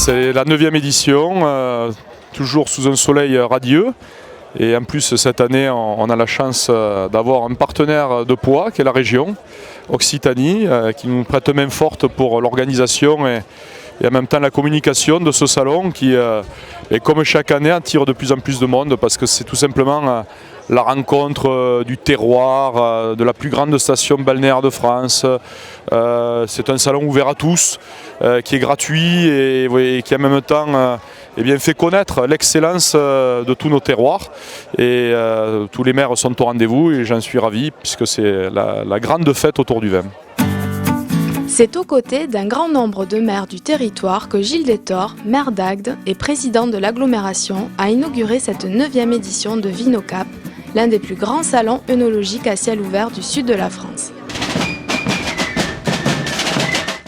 C'est la 9e édition, toujours sous un soleil radieux. Et en plus, cette année, on a la chance d'avoir un partenaire de poids, qui est la région Occitanie, qui nous prête main forte pour l'organisation et en même temps la communication de ce salon qui, et comme chaque année, attire de plus en plus de monde parce que c'est tout simplement la rencontre du terroir, de la plus grande station balnéaire de France. C'est un salon ouvert à tous, qui est gratuit et qui en même temps fait connaître l'excellence de tous nos terroirs. Et tous les maires sont au rendez-vous et j'en suis ravi puisque c'est la grande fête autour du vin. C'est aux côtés d'un grand nombre de maires du territoire que Gilles Détor, maire d'Agde et président de l'agglomération, a inauguré cette 9e édition de Vinocap, l'un des plus grands salons œnologiques à ciel ouvert du sud de la France.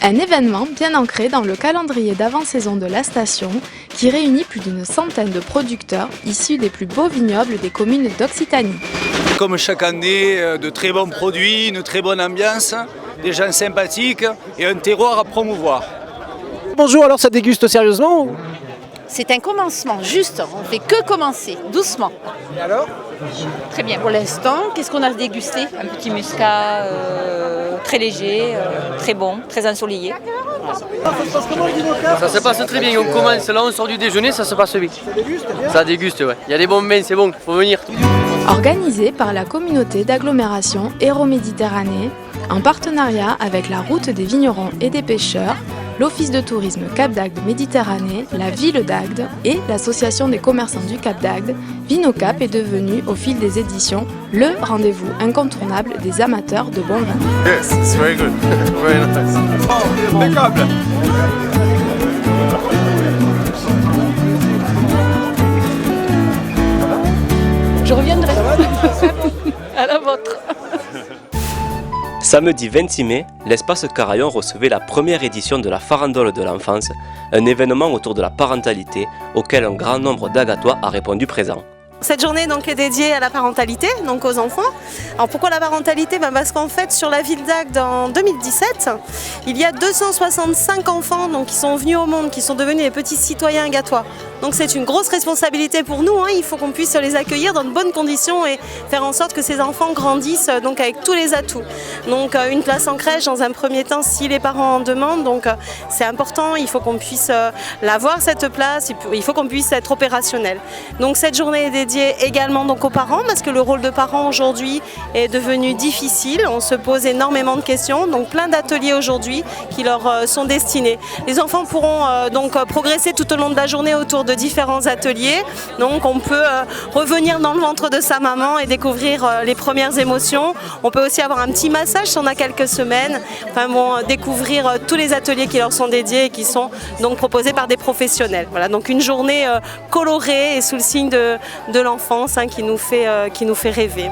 Un événement bien ancré dans le calendrier d'avant-saison de la station qui réunit plus d'une centaine de producteurs issus des plus beaux vignobles des communes d'Occitanie. Comme chaque année, de très bons produits, une très bonne ambiance, des gens sympathiques et un terroir à promouvoir. Bonjour, alors ça déguste sérieusement ou... C'est un commencement, juste, on fait que commencer, doucement. Et alors? Très bien. Pour l'instant, qu'est-ce qu'on a dégusté? Un petit muscat très léger, très bon, très ensoleillé. Ça se passe très bien, on commence là, on sort du déjeuner, ça se passe vite. Ça déguste bien? Ça déguste, ouais. Il y a des bons vins, c'est bon, faut venir. Organisé par la communauté d'agglomération Hérault-Méditerranée, en partenariat avec la Route des vignerons et des pêcheurs, l'Office de tourisme Cap d'Agde Méditerranée, la ville d'Agde et l'Association des commerçants du Cap d'Agde, Vinocap est devenu, au fil des éditions, le rendez-vous incontournable des amateurs de bon vin. Yes, it's very good. Very nice. Oh, impeccable. Je reviendrai à la vôtre. Samedi 26 mai, l'espace Carayon recevait la première édition de la Farandole de l'enfance, un événement autour de la parentalité auquel un grand nombre d'Agatois a répondu présent. Cette journée donc est dédiée à la parentalité, donc aux enfants. Alors pourquoi la parentalité? Parce qu'en fait sur la ville d'Agde en 2017, il y a 265 enfants donc, qui sont venus au monde, qui sont devenus des petits citoyens agatois. Donc c'est une grosse responsabilité pour nous, il faut qu'on puisse les accueillir dans de bonnes conditions et faire en sorte que ces enfants grandissent donc, avec tous les atouts. Donc une place en crèche dans un premier temps si les parents en demandent, donc c'est important, il faut qu'on puisse l'avoir cette place, il faut qu'on puisse être opérationnel. Donc cette journée est dédiée également donc, aux parents parce que le rôle de parent aujourd'hui est devenu difficile, on se pose énormément de questions, donc plein d'ateliers aujourd'hui qui leur sont destinés. Les enfants pourront donc progresser tout au long de la journée autour de différents ateliers, donc on peut revenir dans le ventre de sa maman et découvrir les premières émotions. On peut aussi avoir un petit massage si on a quelques semaines, découvrir tous les ateliers qui leur sont dédiés et qui sont donc proposés par des professionnels. Voilà, donc une journée colorée et sous le signe de l'enfance qui nous fait rêver.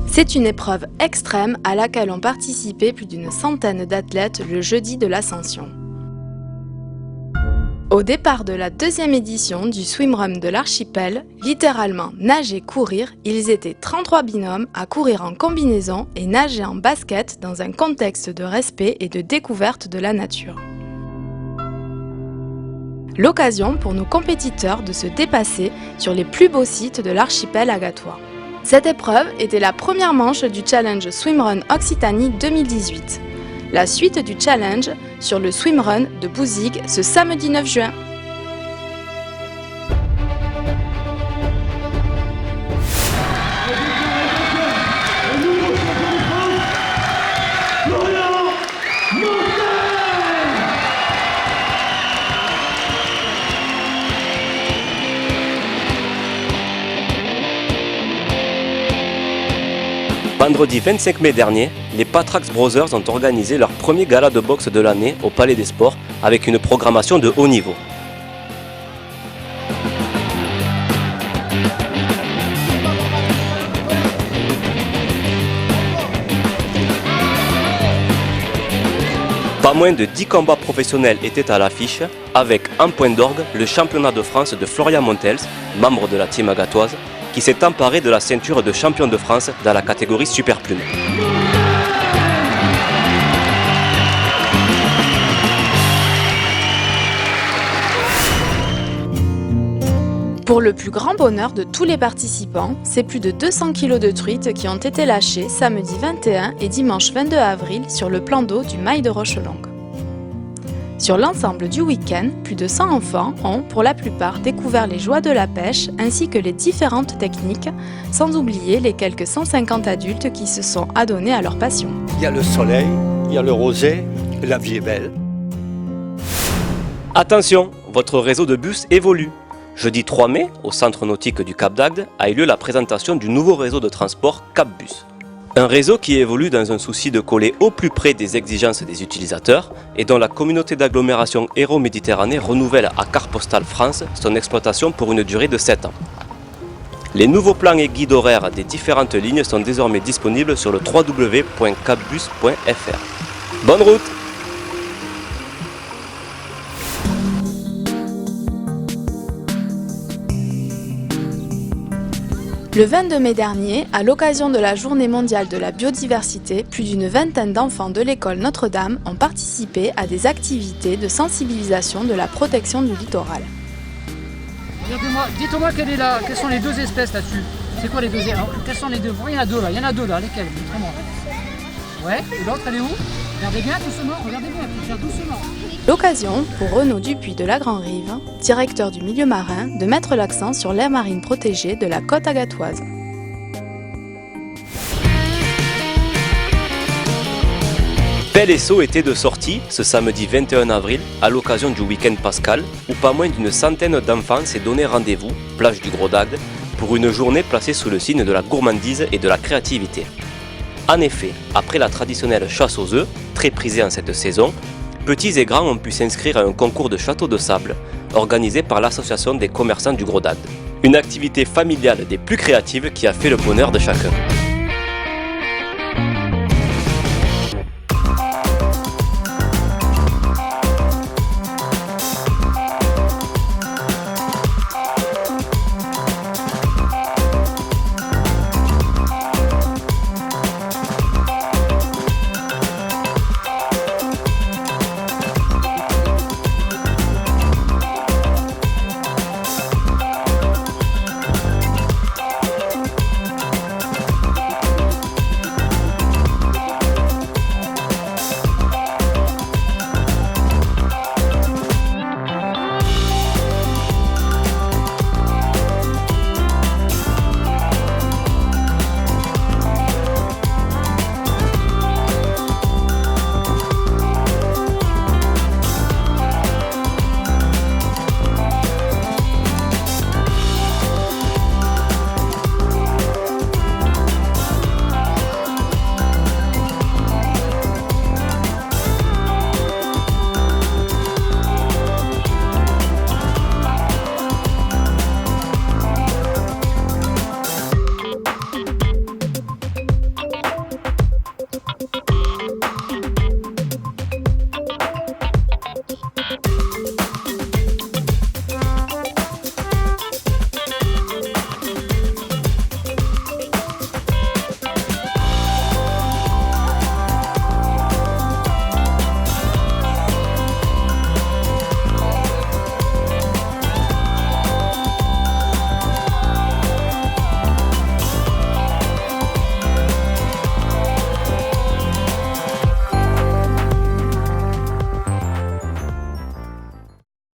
C'est une épreuve extrême à laquelle ont participé plus d'une centaine d'athlètes le jeudi de l'Ascension. Au départ de la 2e édition du swimrun de l'archipel, littéralement nager courir, ils étaient 33 binômes à courir en combinaison et nager en basket dans un contexte de respect et de découverte de la nature. L'occasion pour nos compétiteurs de se dépasser sur les plus beaux sites de l'archipel agatois. Cette épreuve était la première manche du challenge Swimrun Occitanie 2018. La suite du challenge sur le swimrun de Bouzigues ce samedi 9 juin. Vendredi 25 mai dernier, les Patrax Brothers ont organisé leur premier gala de boxe de l'année au Palais des Sports avec une programmation de haut niveau. Pas moins de 10 combats professionnels étaient à l'affiche, avec en point d'orgue le championnat de France de Florian Montels, membre de la team agatoise, qui s'est emparé de la ceinture de champion de France dans la catégorie Super Plume. Pour le plus grand bonheur de tous les participants, c'est plus de 200 kg de truites qui ont été lâchés samedi 21 et dimanche 22 avril sur le plan d'eau du Mail de Rochelongue. Sur l'ensemble du week-end, plus de 100 enfants ont, pour la plupart, découvert les joies de la pêche ainsi que les différentes techniques, sans oublier les quelques 150 adultes qui se sont adonnés à leur passion. Il y a le soleil, il y a le rosé, et la vie est belle. Attention, votre réseau de bus évolue. Jeudi 3 mai, au centre nautique du Cap d'Agde, a eu lieu la présentation du nouveau réseau de transport Capbus. Un réseau qui évolue dans un souci de coller au plus près des exigences des utilisateurs et dont la communauté d'agglomération Hérault-Méditerranée renouvelle à Carte Postale France son exploitation pour une durée de 7 ans. Les nouveaux plans et guides horaires des différentes lignes sont désormais disponibles sur le www.capbus.fr. Bonne route! Le 22 mai dernier, à l'occasion de la Journée mondiale de la biodiversité, plus d'une vingtaine d'enfants de l'école Notre-Dame ont participé à des activités de sensibilisation de la protection du littoral. Regardez-moi, dites-moi quelles sont les deux espèces là-dessus. C'est quoi les deux espèces? Quelles sont les deux? Il y en a deux là, lesquelles? Montrez-moi. Ouais, et l'autre elle est où? Regardez bien doucement, regardez bien, il faut faire doucement. L'occasion pour Renaud Dupuis de la Grand Rive, directeur du milieu marin, de mettre l'accent sur l'aire marine protégée de la côte agatoise. Pelle et Seau était de sortie ce samedi 21 avril à l'occasion du week-end pascal où pas moins d'une centaine d'enfants s'est donné rendez-vous, plage du Gros d'Agde, pour une journée placée sous le signe de la gourmandise et de la créativité. En effet, après la traditionnelle chasse aux œufs, très prisée en cette saison, petits et grands ont pu s'inscrire à un concours de château de sable organisé par l'association des commerçants du Gros d'Agde. Une activité familiale des plus créatives qui a fait le bonheur de chacun.